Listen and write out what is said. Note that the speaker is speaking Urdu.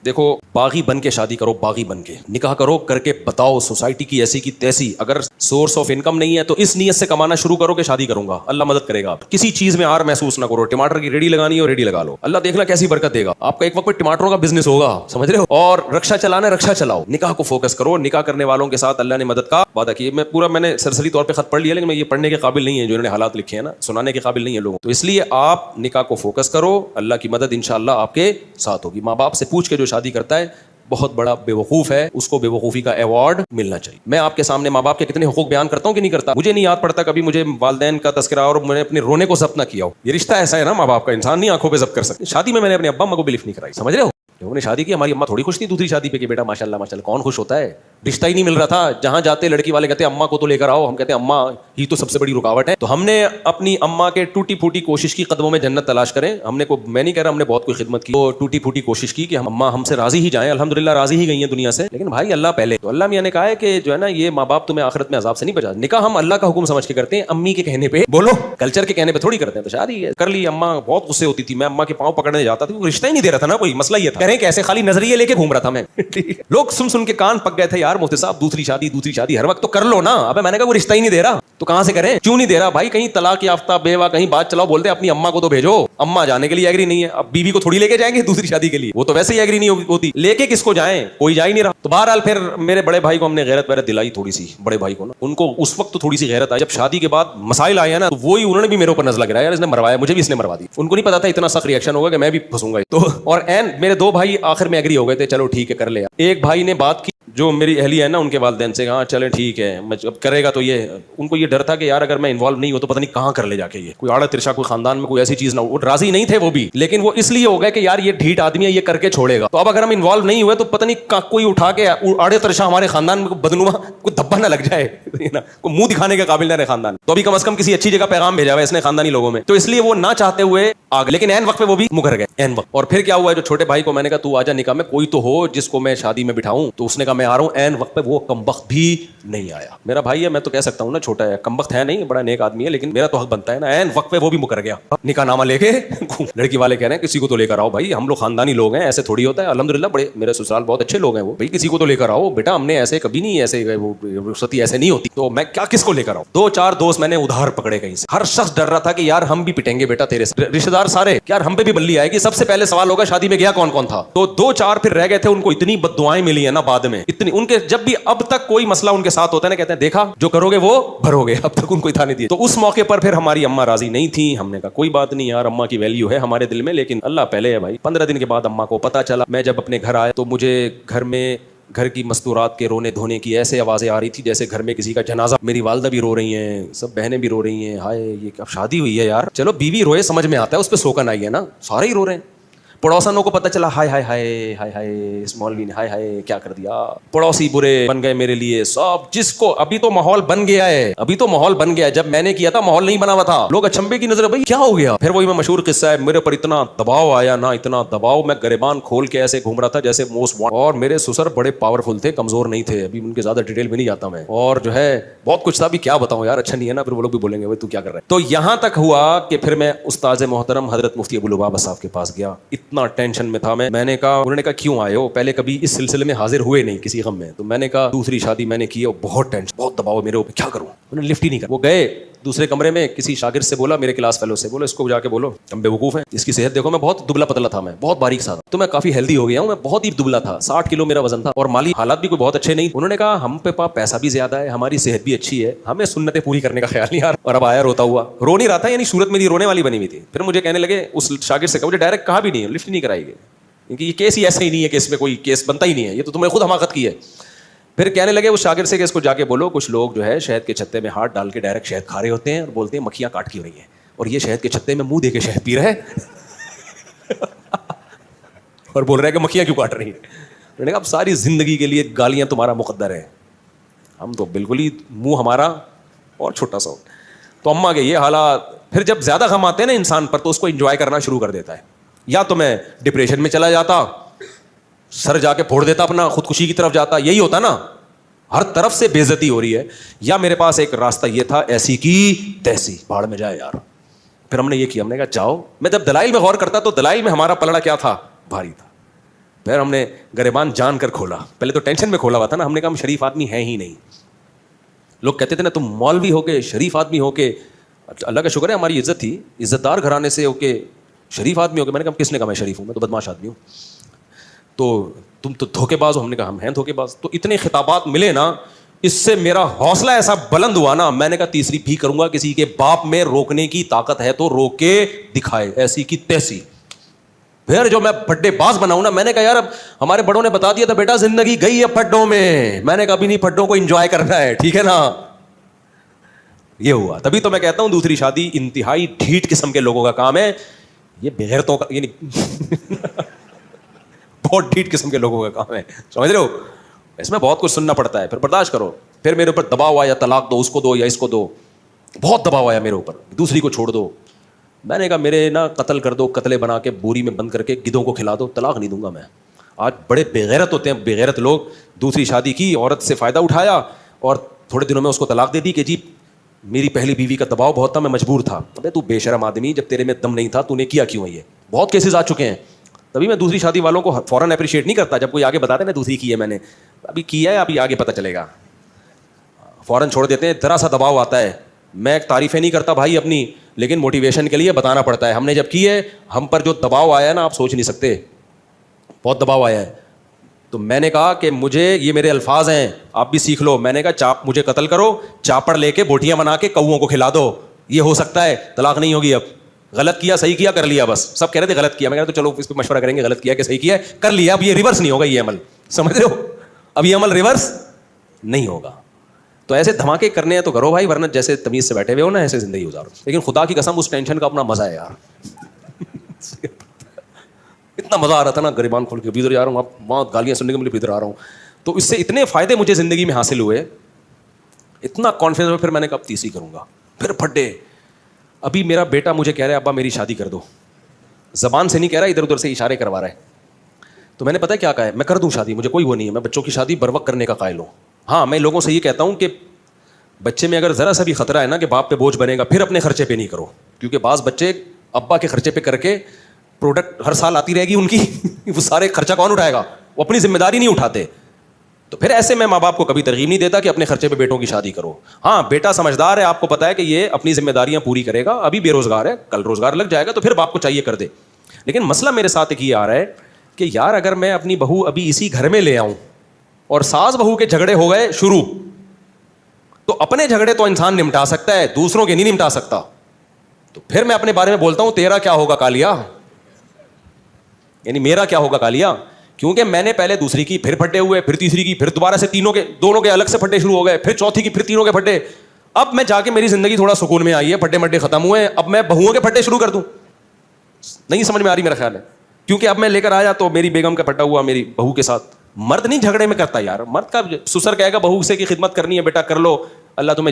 دیکھو باغی بن کے شادی کرو, باغی بن کے نکاح کرو, کر کے بتاؤ سوسائٹی کی ایسی کی تیسی. اگر سورس آف انکم نہیں ہے تو اس نیت سے کمانا شروع کرو کہ شادی کروں گا, اللہ مدد کرے گا. کسی چیز میں آر محسوس نہ کرو. ٹماٹر کی ریڈی لگانی ہے اور ریڈی لگا لو, اللہ دیکھنا کیسی برکت دے گا. آپ کا ایک وقت پہ ٹماٹروں کا بزنس ہوگا, سمجھ رہے ہو. اور رکشا چلانا ہے, رکشا چلاؤ. نکاح کو فوکس کرو. نکاح کرنے والوں کے ساتھ اللہ نے مدد کا وعدہ کیا. میں نے سرسری طور پہ خط پڑھ لیا, لیکن میں یہ پڑھنے کے قابل نہیں ہے جو انہوں نے حالات لکھے ہیں نا, سنانے کے قابل نہیں ہے لوگوں. تو اس لیے آپ نکاح کو فوکس کرو, اللہ کی مدد انشاءاللہ آپ کے ساتھ ہوگی. ماں باپ سے پوچھ کے جو شادی کرتا ہے بہت بڑا بے وقوف ہے, اس کو بے وقوفی کا ایوارڈ ملنا چاہیے. میں آپ کے سامنے ماں باپ کے کتنے حقوق بیان کرتا ہوں کہ نہیں کرتا. مجھے نہیں یاد پڑتا کبھی مجھے والدین کا تذکرہ اور میں نے اپنے رونے کو ضبط نہ کیا ہو. یہ رشتہ ایسا ہے نا, ماں باپ کا انسان نہیں آنکھوں پہ ضبط کر سکتے. شادی میں نے اپنے ابا اماں کو بھی لفٹ نہیں کرائی, سمجھ رہے ہو. انہوں نے شادی کی, ہماری اماں تھوڑی خوش تھی دوسری شادی پہ کہ بیٹا ماشاء اللہ ماشاء اللہ. کون خوش ہوتا ہے, رشتہ ہی نہیں مل رہا تھا. جہاں جاتے لڑکی والے کہتے ہیں اماں کو تو لے کر آؤ, ہم کہتے ہیں اماں ہی تو سب سے بڑی رکاوٹ ہے. تو ہم نے اپنی اماں کے ٹوٹی پھوٹی کوشش کی قدموں میں جنت تلاش کریں. ہم نے میں نہیں کہہ رہا ہم نے بہت کوئی خدمت کی, تو ٹوٹی پھوٹی کوشش کی کہ ہم اماں ہم سے راضی ہی جائیں. الحمدللہ راضی ہی گئی ہیں دنیا سے, لیکن بھائی اللہ پہلے. تو اللہ میاں نے کہا ہے کہ جو ہے نا یہ ماں باپ تمہیں آخرت میں عذاب سے نہیں بچا. نکاح ہم اللہ کا حکم سمجھ کے کرتے ہیں, امی کے کہنے پہ بولو, کلچر کے کہنے پہ تھوڑی کرتے ہیں. تو شادی کر لی, اماں بہت غصے ہوتی تھی, میں اماں کے پاؤں پکڑنے جاتا تھا, رشتہ ہی نہیں دے رہا تھا نا کوئی, مسئلہ یہ تھا. کریں کیسے, خالی نظریے لے کے گھوم رہا تھا میں. لوگ سن کے کان پک گئے تھے, یار مفتی صاحب دوسری شادی ہر وقت تو کر لو نا. ابے میں نے کہا وہ رشتہ ہی نہیں دے رہا تو کہاں سے کریں, کیوں نہیں دے رہا بھائی. کہیں طلاق یافتہ بیوہ کہیں بات چلاؤ, بولتے اپنی اماں کو تو بھیجو. اماں جانے کے لیے ایگری نہیں ہے, اب بیوی کو تھوڑی لے کے جائیں گے دوسری شادی کے لیے, وہ تو ویسے ہی ایگری نہیں ہوتی. لے کے کس کو جائیں, کوئی جا ہی نہیں رہا. تو بہرحال پھر میرے بڑے بھائی کو ہم نے غیرت ویرت دلائی تھوڑی سی, بڑے بھائی کو نا, ان کو اس وقت تو تھوڑی سی غیرت آئی. جب شادی کے بعد مسائل آئے نا, تو وہی انہوں نے بھی میرے اوپر نظر لگ رہا ہے, یار اس نے مروایا, مجھے بھی اس نے مروا دی. ان کو نہیں پتا تھا اتنا سخت ریئیکشن ہوگا کہ میں بھی پھنسوں گا. تو اور میرے دو بھائی آخر میں ایگری ہو گئے تھے, چلو ٹھیک ہے کر لے. ایک بھائی نے بات کی جو میری اہلیہ ہے نا, ان کے والدین سے, ہاں چلے ٹھیک ہے کرے گا. تو یہ ان کو یہ ڈر تھا کہ یار اگر میں انوالو نہیں ہو تو پتہ نہیں کہاں کر لے جا کے, یہ کوئی آڑا ترشا کوئی خاندان میں کوئی ایسی چیز نہ ہو. وہ راضی نہیں تھے وہ بھی, لیکن وہ اس لیے ہو گئے کہ یار یہ ڈھیٹ آدمی ہے, یہ کر کے چھوڑے گا. تو اب اگر ہم انوالو نہیں ہوئے تو پتہ نہیں کوئی اٹھا کے آڑے ترشا ہمارے خاندان میں بدنما کوئی دھبا نہ لگ جائے, کوئی منہ دکھانے کے قابل نہ رہے خاندان. تو ابھی کم از کم کسی اچھی جگہ پیغام بھیجا ہوا ہے اس نے خاندانی لوگوں میں. تو اس لیے وہ نہ چاہتے ہوئے آ گئے, لیکن عین وقت پہ وہ بھی مکر گئے, عین وقت. اور پھر کیا ہوا ہے, جو چھوٹے بھائی کو میں نے کہا تو آجا نکاح میں, کوئی تو ہو جس کو میں شادی میں بٹھاؤں. تو اس نے کہا میں آ رہا ہوں. عین وقت پہ وہ کمبخت بھی نہیں آیا. میرا بھائی ہے, میں تو کہہ سکتا ہوں نا, چھوٹا ہے, کمبخت ہے نہیں, بڑا نیک آدمی ہے, لیکن میرا تو حق بنتا ہے نا. عین وقت پہ وہ بھی مکر گیا, نکاح نامہ لے کے. لڑکی والے کہہ رہے ہیں کسی کو تو لے کر آؤ بھائی, ہم لوگ خاندانی لوگ ہیں, ایسے تھوڑی ہوتا ہے. الحمدللہ بڑے میرے سسرال بہت اچھے لوگ ہیں, وہ بھائی کسی کو تو لے کر آؤ بیٹا, ہم نے ایسے کبھی نہیں, ایسے رخصتی ایسے نہیں ہوتی. تو میں کیا کس کو لے کر آؤں. 2-4 دوست میں نے ادھار پکڑے کہیں سے. ہر شخص ڈر رہا تھا کہ یار ہم بھی پٹیں گے بیٹا تیرے سے, رشتے دار سارے یار ہم پہ بھی بلی آئے گی. سب سے پہلے سوال ہوگا شادی میں گیا کون کون تھا. تو 2-4 پھر رہ گئے تھے, ان کو اتنی بد دعائیں ملی ہیں نا بعد میں, اتنی. ان کے جب بھی اب تک کوئی مسئلہ ان کے ساتھ ہوتا ہے نا, کہتے ہیں دیکھا جو کرو گے وہ بھرو گے. اب تک ان کو اتنا نہیں دیا. تو اس موقع پر پھر ہماری اماں راضی نہیں تھی. ہم نے کہا کوئی بات نہیں یار, اماں کی ویلیو ہے ہمارے دل میں, لیکن اللہ پہلے ہے بھائی. 15 دن کے بعد اماں کو پتا چلا. میں جب اپنے گھر آیا تو مجھے گھر کی مستورات کے رونے دھونے کی ایسے آوازیں آ رہی تھی جیسے گھر میں کسی کا جنازہ. میری والدہ بھی رو رہی ہیں, سب بہنیں بھی رو رہی ہیں. ہائے یہ کب شادی ہوئی ہے یار. چلو بیوی روئے سمجھ میں آتا ہے, اس پہ سوکن آئی ہے نا, سارے ہی رو رہے ہیں. پڑوسنوں کو پتہ چلا, ہائے ہائے ہائے ہائے ہائے اس مولوی نے ہائے ہائے کیا کر دیا. پڑوسی برے بن گئے میرے لیے سب, جس کو ابھی تو ماحول بن گیا ہے, ابھی تو ماحول بن گیا ہے. جب میں نے کیا تھا ماحول نہیں بنا ہوا تھا, لوگ اچنبے کی نظر, بھائی کیا ہو گیا. پھر وہی میں مشہور قصہ ہے, میرے پر اتنا دباؤ آیا نا, اتنا دباؤ, میں گریبان کھول کے ایسے گھوم رہا تھا جیسے موسٹ وانٹڈ. اور میرے سسر بڑے پاورفل تھے, کمزور نہیں تھے. ابھی ان کے زیادہ ڈیٹیل میں نہیں جاتا میں, اور جو ہے بہت کچھ تھا. ابھی کیا بتاؤں یار, اچھا نہیں ہے نا, پھر وہ لوگ بھی بولیں گے بھائی تو کیا کر رہا ہے. تو یہاں تک ہوا کہ پھر میں استاذ محترم حضرت مفتی ابو لبابہ صاحب کے پاس گیا. اتنا ٹینشن میں تھا میں نے کہا, انہوں نے کہا کیوں آئے ہو, پہلے کبھی اس سلسلے میں حاضر ہوئے نہیں کسی غم میں. تو میں نے کہا دوسری شادی میں نے کی ہے, بہت ٹینشن, بہت دباؤ میرے اوپر, کیا کروں. انہوں نے لفٹ ہی نہیں کر. وہ گئے دوسرے کمرے میں, کسی شاگرد سے بولا, میرے کلاس فیلو سے بولو, اس کو جا کے بولو ہم بے وقوف ہیں, اس کی صحت دیکھو. میں بہت دبلا پتلا تھا, میں بہت باریک سا تھا, تو میں کافی ہیلدی ہو گیا ہوں. میں بہت ہی دبلا تھا, 60 کلو میرا وزن تھا, اور مالی حالات بھی کوئی بہت اچھے نہیں. انہوں نے کہا ہم پہ پاس پیسہ بھی زیادہ ہے, ہماری صحت بھی اچھی ہے, ہمیں سنتیں پوری کرنے کا خیال نہیں آ رہا. اور اب آیا روتا ہوا, رو نہیں رہا تھا, یعنی صورت میری رونے والی بنی ہوئی تھی. پھر مجھے کہنے لگے, اس شاگرد سے کہا, مجھے ڈائریکٹ کہا بھی نہیں, لفٹ نہیں کرائی گئی, کیونکہ یہ کیس ہی ایسا ہی نہیں ہے کہ اس میں کوئی کیس بنتا ہی نہیں ہے, یہ تو تم نے خود حماقت کی ہے. پھر کہنے لگے اس شاگرد سے کہ اس کو جا کے بولو, کچھ لوگ جو ہے شہد کے چھتے میں ہاتھ ڈال کے ڈائریکٹ شہد کھا رہے ہوتے ہیں, اور بولتے ہیں مکھیاں کاٹ کی ہو رہی ہیں, اور یہ شہد کے چھتے میں منہ دے کے شہد پی رہا ہے اور بول رہا ہے کہ مکھیاں کیوں کاٹ رہی ہیں. میں نے کہا اب ساری زندگی کے لیے گالیاں تمہارا مقدر ہے, ہم تو بالکل ہی منہ ہمارا اور چھوٹا سا. تو اماں کے یہ حالات. پھر جب زیادہ غم آتے ہیں نا انسان پر, تو اس کو انجوائے کرنا شروع کر دیتا ہے. یا تو میں ڈپریشن میں چلا جاتا, سر جا کے پھوڑ دیتا اپنا, خودکشی کی طرف جاتا, یہی ہوتا نا, ہر طرف سے بے عزتی ہو رہی ہے. یا میرے پاس ایک راستہ یہ تھا, ایسی کی تیسی, بھاڑ میں جائے یار. پھر ہم نے یہ کیا, ہم نے کہا جاؤ. میں جب دلائل میں غور کرتا تو دلائل میں ہمارا پلڑا کیا تھا, بھاری تھا. پھر ہم نے گریبان جان کر کھولا. پہلے تو ٹینشن میں کھولا ہوا تھا نا, ہم نے کہا ہم شریف آدمی ہیں ہی نہیں. لوگ کہتے تھے نا تم مولوی ہو کے شریف آدمی ہو کے, اللہ کا شکر ہے ہماری عزت تھی, عزت دار گھرانے سے ہو کے شریف آدمی ہو کے. میں نے کہا کس نے کہا میں شریف ہوں, میں تو بدماش آدمی ہوں. تو تم تو دھوکے باز ہو. ہم نے کہا ہم ہیں دھوکے باز. تو اتنے خطابات ملے نا, اس سے میرا حوصلہ ایسا بلند ہوا نا, میں نے کہا تیسری بھی کروں گا. کسی کے باپ میں روکنے کی طاقت ہے تو روک کے دکھائے, ایسی کی تیسی. پھر جو میں پھڈے باز بناؤں نا, میں نے کہا یار اب ہمارے بڑوں نے بتا دیا تھا بیٹا زندگی گئی ہے پھڈوں میں. میں نے کہا ابھی نہیں, پھڈوں کو انجوائے کرنا ہے, ٹھیک ہے نا. یہ ہوا. تبھی تو میں کہتا ہوں دوسری شادی انتہائی ڈھیٹ قسم کے لوگوں کا کام ہے. یہ بغیرتوں کا, یعنی بہت ڈھیٹ قسم کے لوگوں کا کام ہے, سمجھ رہے ہو. اس میں بہت کچھ سننا پڑتا ہے, پھر برداشت کرو. پھر میرے اوپر دباؤ آیا, طلاق دو, اس کو دو یا اس کو دو. بہت دباؤ آیا میرے اوپر, دوسری کو چھوڑ دو. میں نے کہا میرے نا قتل کر دو, قتلے بنا کے بوری میں بند کر کے گدھوں کو کھلا دو, طلاق نہیں دوں گا میں. آج بڑے بےغیرت ہوتے ہیں بےغیرت لوگ. دوسری شادی کی, عورت سے فائدہ اٹھایا اور تھوڑے دنوں میں اس کو طلاق دے دی کہ جی میری پہلی بیوی کا دباؤ بہت تھا, میں مجبور تھا. ابے تو بے شرم آدمی, جب تیرے میں دم نہیں تھا تو نے کیا کیوں ہے؟ یہ بہت کیسز آ چکے ہیں. تبھی میں دوسری شادی والوں کو فوراً اپریشیٹ نہیں کرتا. جب کوئی آگے بتاتے نا دوسری کی ہے میں نے, ابھی کیا ہے, ابھی آگے پتہ چلے گا, فوراً چھوڑ دیتے ہیں. ذرا سا دباؤ آتا ہے, میں تعریفیں نہیں کرتا بھائی اپنی, لیکن موٹیویشن کے لیے بتانا پڑتا ہے. ہم نے جب کی ہے, ہم پر جو دباؤ آیا ہے نا آپ سوچ نہیں سکتے, بہت دباؤ آیا ہے. تو میں نے کہا کہ مجھے یہ میرے الفاظ ہیں, آپ بھی سیکھ لو. میں نے کہا چاپ مجھے قتل کرو, چاپڑ لے کے بوٹیاں بنا کے کوؤں کو کھلا دو, یہ ہو سکتا ہے, طلاق نہیں ہوگی. اب غلط کیا صحیح کیا کر لیا, بس سب کہہ رہے تھے غلط کیا, میں کہا تو چلو اس پہ مشورہ کریں گے, غلط کیا کہ صحیح کیا ہے کر لیا. اب یہ ریورس نہیں ہوگا یہ عمل, سمجھ رہے ہو, اب یہ عمل ریورس نہیں ہوگا. تو ایسے دھماکے کرنے ہیں تو کرو بھائی, ورنہ جیسے تمیز سے بیٹھے ہوئے ہو نا ایسے زندگی گزارو. لیکن خدا کی قسم اس ٹینشن کا اپنا مزہ ہے یار. اتنا مزہ آ رہا تھا نا گریبان کھول کے, ادھر جا رہا ہوں, وہاں گالیاں سننے کو ملی, ادھر آ رہا ہوں. تو اس سے اتنے فائدے مجھے زندگی میں حاصل ہوئے, اتنا کانفیڈنس. پھر میں نے کہا تیسری کروں گا, پھر پھڈے. ابھی میرا بیٹا مجھے کہہ رہا ہے ابا میری شادی کر دو, زبان سے نہیں کہہ رہا, ادھر ادھر سے اشارے کروا رہا ہے. تو میں نے پتا کیا کہا ہے, میں کر دوں شادی, مجھے کوئی وہ نہیں ہے, میں بچوں کی شادی بر وقت کرنے کا قائل ہوں. ہاں میں لوگوں سے یہ کہتا ہوں کہ بچے میں اگر ذرا سا بھی خطرہ ہے نا کہ باپ پہ بوجھ بنے گا, پھر اپنے خرچے پہ نہیں کرو. کیونکہ بعض بچے ابا کے خرچے پہ کر کے پروڈکٹ ہر سال آتی رہے گی ان کی, وہ سارے خرچہ کون اٹھائے گا, وہ اپنی ذمہ داری نہیں اٹھاتے. تو پھر ایسے میں ماں باپ کو کبھی ترغیب نہیں دیتا کہ اپنے خرچے پہ بیٹوں کی شادی کرو. ہاں بیٹا سمجھدار ہے, آپ کو پتا ہے کہ یہ اپنی ذمہ داریاں پوری کرے گا, ابھی بے روزگار ہے, کل روزگار لگ جائے گا, تو پھر باپ کو چاہیے کر دے. لیکن مسئلہ میرے ساتھ ایک یہ آ رہا ہے کہ یار اگر میں اپنی بہو ابھی اسی گھر میں لے آؤں اور ساس بہو کے جھگڑے ہو گئے شروع, تو اپنے جھگڑے تو انسان نمٹا سکتا ہے, دوسروں کے نہیں نمٹا سکتا. تو پھر میں اپنے بارے میں بولتا ہوں تیرا کیا ہوگا کالیا, یعنی میرا کیا ہوگا کالیا. کیونکہ میں نے پہلے دوسری کی, پھر پھڈے ہوئے, پھر تیسری کی, پھر دوبارہ سے دونوں کے الگ سے پھڈے شروع ہو گئے, پھر چوتھی کی, پھر تینوں کے پھڈے. اب میں جا کے میری زندگی تھوڑا سکون میں آئی ہے, پھڈے مڈے ختم ہوئے, اب میں بہوؤں کے پھڈے شروع کر دوں. نہیں سمجھ میں آ رہی میرا خیال ہے, کیونکہ اب میں لے کر آیا تو میری بیگم کا پھڈا ہوا میری بہو کے ساتھ. مرد نہیں جھگڑے میں کرتا یار, مرد کا سسر کہے گا بہو سے کی خدمت کرنی ہے بیٹا کر لو, اللہ تمہیں